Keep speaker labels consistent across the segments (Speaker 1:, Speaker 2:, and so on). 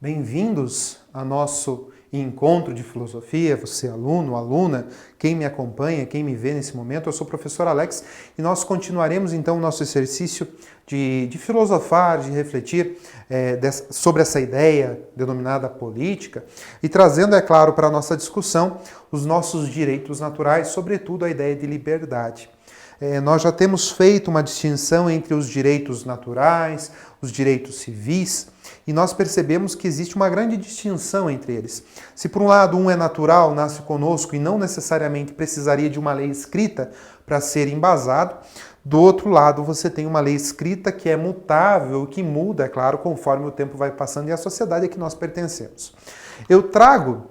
Speaker 1: Bem-vindos ao nosso encontro de filosofia, você aluno, aluna, quem me acompanha, quem me vê nesse momento, eu sou o professor Alex e nós continuaremos então o nosso exercício de filosofar, de refletir sobre essa ideia denominada política e trazendo, é claro, para a nossa discussão os nossos direitos naturais, sobretudo a ideia de liberdade. Nós já temos feito uma distinção entre os direitos naturais, os direitos civis, e nós percebemos que existe uma grande distinção entre eles. Se por um lado um é natural, nasce conosco e não necessariamente precisaria de uma lei escrita para ser embasado, do outro lado você tem uma lei escrita que é mutável, que muda, é claro, conforme o tempo vai passando e a sociedade a que nós pertencemos. Eu trago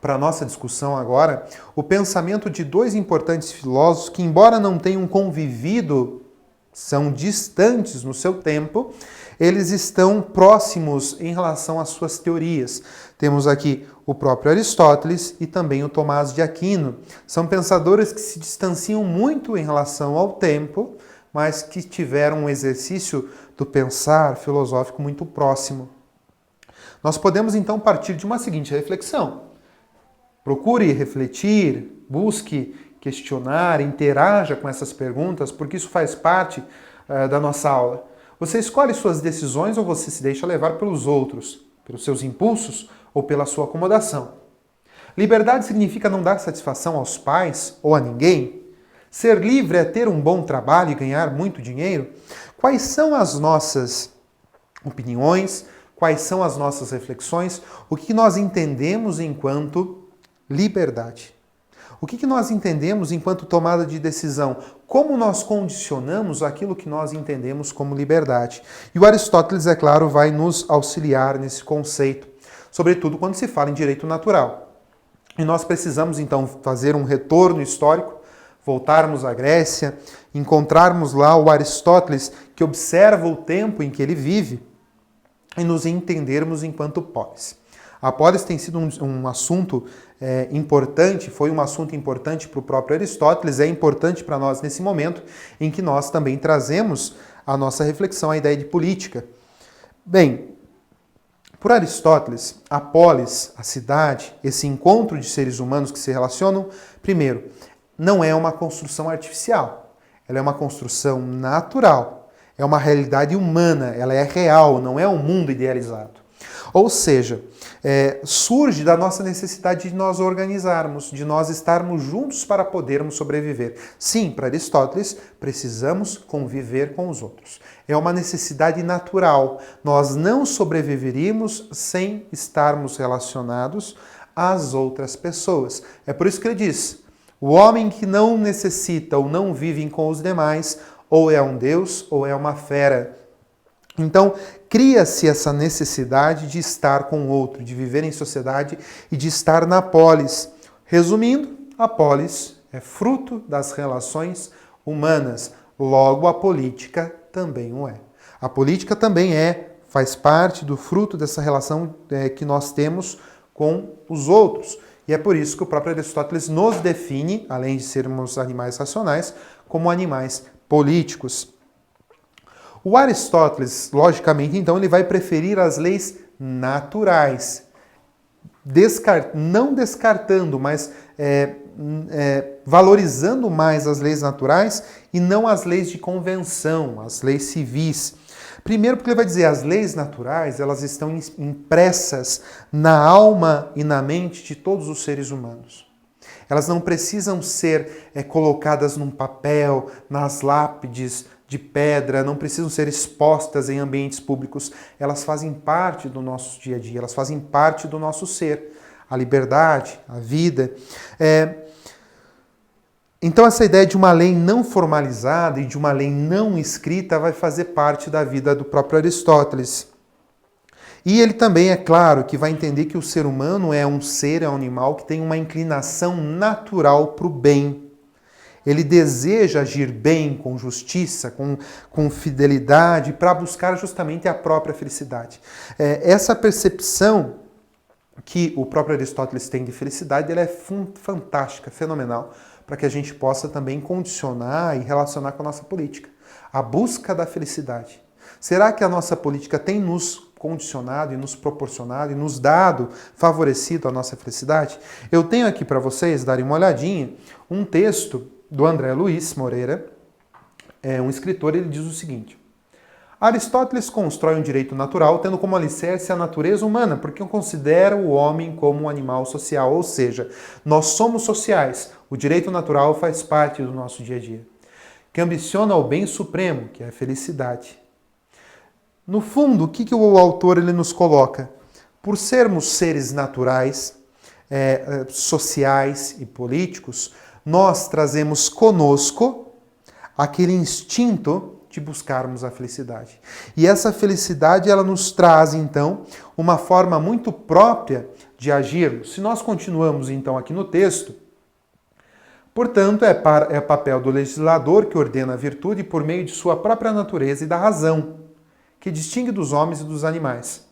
Speaker 1: para a nossa discussão agora o pensamento de dois importantes filósofos que, embora não tenham convivido, são distantes no seu tempo, eles estão próximos em relação às suas teorias. Temos aqui o próprio Aristóteles e também o Tomás de Aquino. São pensadores que se distanciam muito em relação ao tempo, mas que tiveram um exercício do pensar filosófico muito próximo. Nós podemos então partir de uma seguinte reflexão. Procure refletir, busque questionar, interaja com essas perguntas, porque isso faz parte da nossa aula. Você escolhe suas decisões ou você se deixa levar pelos outros, pelos seus impulsos ou pela sua acomodação? Liberdade significa não dar satisfação aos pais ou a ninguém? Ser livre é ter um bom trabalho e ganhar muito dinheiro? Quais são as nossas opiniões? Quais são as nossas reflexões? O que nós entendemos enquanto liberdade? O que nós entendemos enquanto tomada de decisão? Como nós condicionamos aquilo que nós entendemos como liberdade? E o Aristóteles, é claro, vai nos auxiliar nesse conceito, sobretudo quando se fala em direito natural. E nós precisamos, então, fazer um retorno histórico, voltarmos à Grécia, encontrarmos lá o Aristóteles, que observa o tempo em que ele vive, e nos entendermos enquanto polis. A polis tem sido um assunto importante, foi um assunto importante para o próprio Aristóteles, é importante para nós nesse momento em que nós também trazemos a nossa reflexão, a ideia de política. Bem, por Aristóteles, a polis, a cidade, esse encontro de seres humanos que se relacionam, primeiro, não é uma construção artificial, ela é uma construção natural, é uma realidade humana, ela é real, não é um mundo idealizado. Ou seja, surge da nossa necessidade de nós organizarmos, de nós estarmos juntos para podermos sobreviver. Sim, para Aristóteles, precisamos conviver com os outros. É uma necessidade natural. Nós não sobreviveríamos sem estarmos relacionados às outras pessoas. É por isso que ele diz, o homem que não necessita ou não vive com os demais, ou é um deus ou é uma fera. Então, cria-se essa necessidade de estar com o outro, de viver em sociedade e de estar na polis. Resumindo, a polis é fruto das relações humanas, logo a política também o é. A política também faz parte do fruto dessa relação que nós temos com os outros. E é por isso que o próprio Aristóteles nos define, além de sermos animais racionais, como animais políticos. O Aristóteles, logicamente, então, ele vai preferir as leis naturais, não descartando, mas valorizando mais as leis naturais e não as leis de convenção, as leis civis. Primeiro porque ele vai dizer, as leis naturais, elas estão impressas na alma e na mente de todos os seres humanos. Elas não precisam ser colocadas num papel, nas lápides de pedra, não precisam ser expostas em ambientes públicos. Elas fazem parte do nosso dia a dia, elas fazem parte do nosso ser. A liberdade, a vida. Então essa ideia de uma lei não formalizada e de uma lei não escrita vai fazer parte da vida do próprio Aristóteles. E ele também, é claro, que vai entender que o ser humano é um ser, é um animal que tem uma inclinação natural para o bem. Ele deseja agir bem, com justiça, com fidelidade, para buscar justamente a própria felicidade. Essa percepção que o próprio Aristóteles tem de felicidade, ela é fantástica, fenomenal, para que a gente possa também condicionar e relacionar com a nossa política. A busca da felicidade. Será que a nossa política tem nos condicionado e nos proporcionado e nos dado, favorecido a nossa felicidade? Eu tenho aqui para vocês darem uma olhadinha, um texto do André Luiz Moreira, um escritor, ele diz o seguinte: Aristóteles constrói um direito natural tendo como alicerce a natureza humana, porque considera o homem como um animal social, ou seja, nós somos sociais, o direito natural faz parte do nosso dia a dia, que ambiciona o bem supremo, que é a felicidade. No fundo, o que o autor ele nos coloca? Por sermos seres naturais, sociais e políticos, nós trazemos conosco aquele instinto de buscarmos a felicidade. E essa felicidade, ela nos traz, então, uma forma muito própria de agirmos. Se nós continuamos, então, aqui no texto, portanto, é papel do legislador que ordena a virtude por meio de sua própria natureza e da razão, que distingue dos homens e dos animais.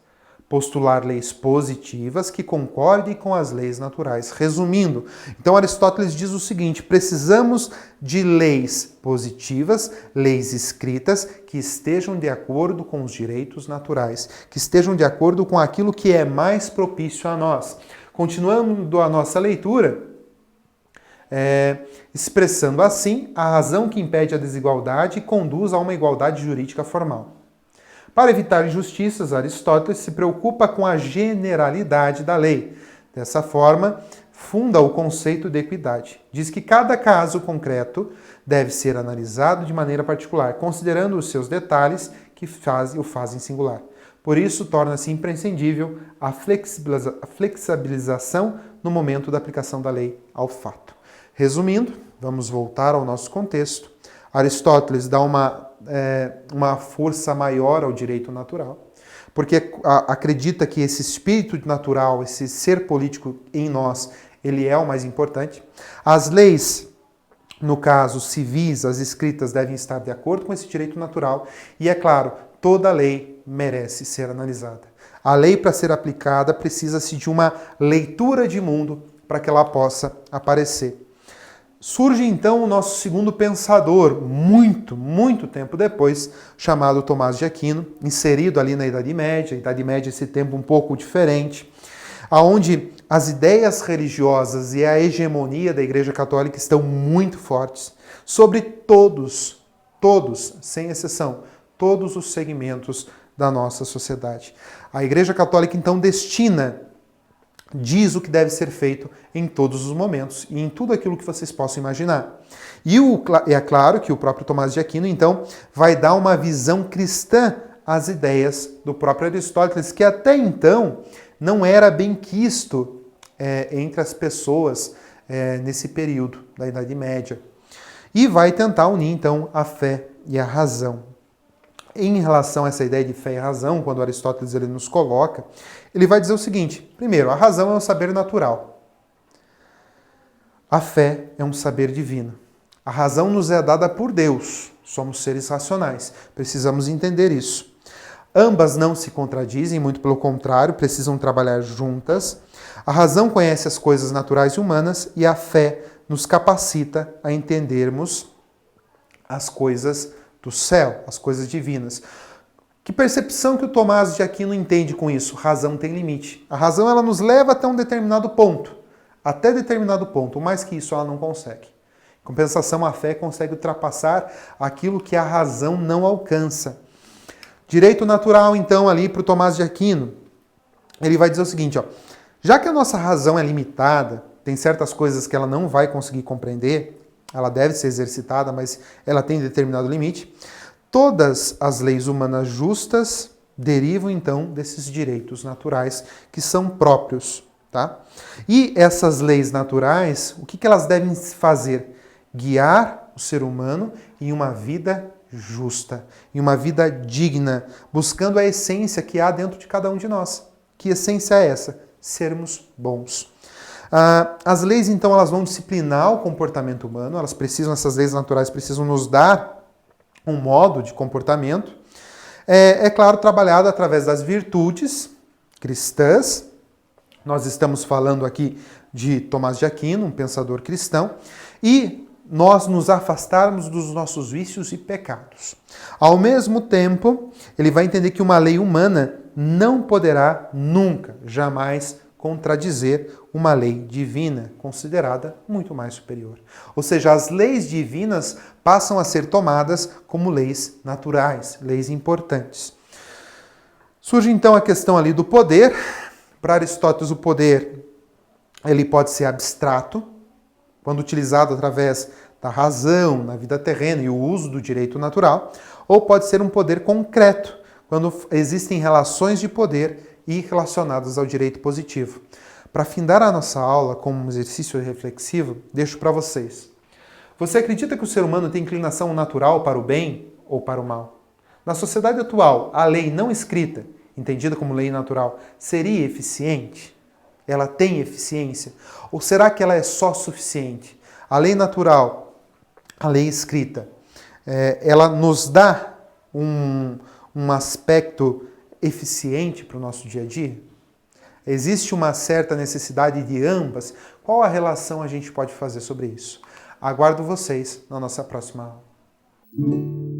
Speaker 1: Postular leis positivas que concordem com as leis naturais. Resumindo, então Aristóteles diz o seguinte: precisamos de leis positivas, leis escritas, que estejam de acordo com os direitos naturais, que estejam de acordo com aquilo que é mais propício a nós. Continuando a nossa leitura, expressando assim a razão que impede a desigualdade e conduz a uma igualdade jurídica formal. Para evitar injustiças, Aristóteles se preocupa com a generalidade da lei. Dessa forma, funda o conceito de equidade. Diz que cada caso concreto deve ser analisado de maneira particular, considerando os seus detalhes que o fazem singular. Por isso, torna-se imprescindível a flexibilização no momento da aplicação da lei ao fato. Resumindo, vamos voltar ao nosso contexto. Aristóteles dá uma força maior ao direito natural, porque acredita que esse espírito natural, esse ser político em nós, ele é o mais importante. As leis, no caso civis, as escritas, devem estar de acordo com esse direito natural e, é claro, toda lei merece ser analisada. A lei, para ser aplicada, precisa-se de uma leitura de mundo para que ela possa aparecer. Surge então o nosso segundo pensador, muito tempo depois, chamado Tomás de Aquino, inserido ali na Idade Média. A Idade Média é esse tempo um pouco diferente, onde as ideias religiosas e a hegemonia da Igreja Católica estão muito fortes sobre todos, sem exceção, todos os segmentos da nossa sociedade. A Igreja Católica então diz o que deve ser feito em todos os momentos e em tudo aquilo que vocês possam imaginar. E é claro que o próprio Tomás de Aquino, então, vai dar uma visão cristã às ideias do próprio Aristóteles, que até então não era bem quisto entre as pessoas nesse período da Idade Média. E vai tentar unir, então, a fé e a razão. Em relação a essa ideia de fé e razão, quando Aristóteles ele nos coloca, ele vai dizer o seguinte: primeiro, a razão é um saber natural. A fé é um saber divino. A razão nos é dada por Deus. Somos seres racionais. Precisamos entender isso. Ambas não se contradizem, muito pelo contrário, precisam trabalhar juntas. A razão conhece as coisas naturais e humanas e a fé nos capacita a entendermos as coisas do céu, as coisas divinas. Que percepção que o Tomás de Aquino entende com isso? Razão tem limite. A razão ela nos leva até um determinado ponto. Até determinado ponto. Mais que isso ela não consegue. Em compensação, a fé consegue ultrapassar aquilo que a razão não alcança. Direito natural, então, ali para o Tomás de Aquino, ele vai dizer o seguinte, já que a nossa razão é limitada, tem certas coisas que ela não vai conseguir compreender, ela deve ser exercitada, mas ela tem determinado limite. Todas as leis humanas justas derivam, então, desses direitos naturais que são próprios. Tá? E essas leis naturais, o que elas devem fazer? Guiar o ser humano em uma vida justa, em uma vida digna, buscando a essência que há dentro de cada um de nós. Que essência é essa? Sermos bons. As leis, então, elas vão disciplinar o comportamento humano, essas leis naturais precisam nos dar um modo de comportamento. É claro, trabalhado através das virtudes cristãs. Nós estamos falando aqui de Tomás de Aquino, um pensador cristão, e nós nos afastarmos dos nossos vícios e pecados. Ao mesmo tempo, ele vai entender que uma lei humana não poderá nunca, jamais contradizer uma lei divina, considerada muito mais superior. Ou seja, as leis divinas passam a ser tomadas como leis naturais, leis importantes. Surge então a questão ali do poder. Para Aristóteles, o poder ele pode ser abstrato, quando utilizado através da razão na vida terrena e o uso do direito natural, ou pode ser um poder concreto, quando existem relações de poder e relacionadas ao direito positivo. Para findar a nossa aula como um exercício reflexivo, deixo para vocês. Você acredita que o ser humano tem inclinação natural para o bem ou para o mal? Na sociedade atual, a lei não escrita, entendida como lei natural, seria eficiente? Ela tem eficiência? Ou será que ela é só suficiente? A lei natural, a lei escrita, ela nos dá um aspecto eficiente para o nosso dia a dia? Existe uma certa necessidade de ambas? Qual a relação a gente pode fazer sobre isso? Aguardo vocês na nossa próxima aula.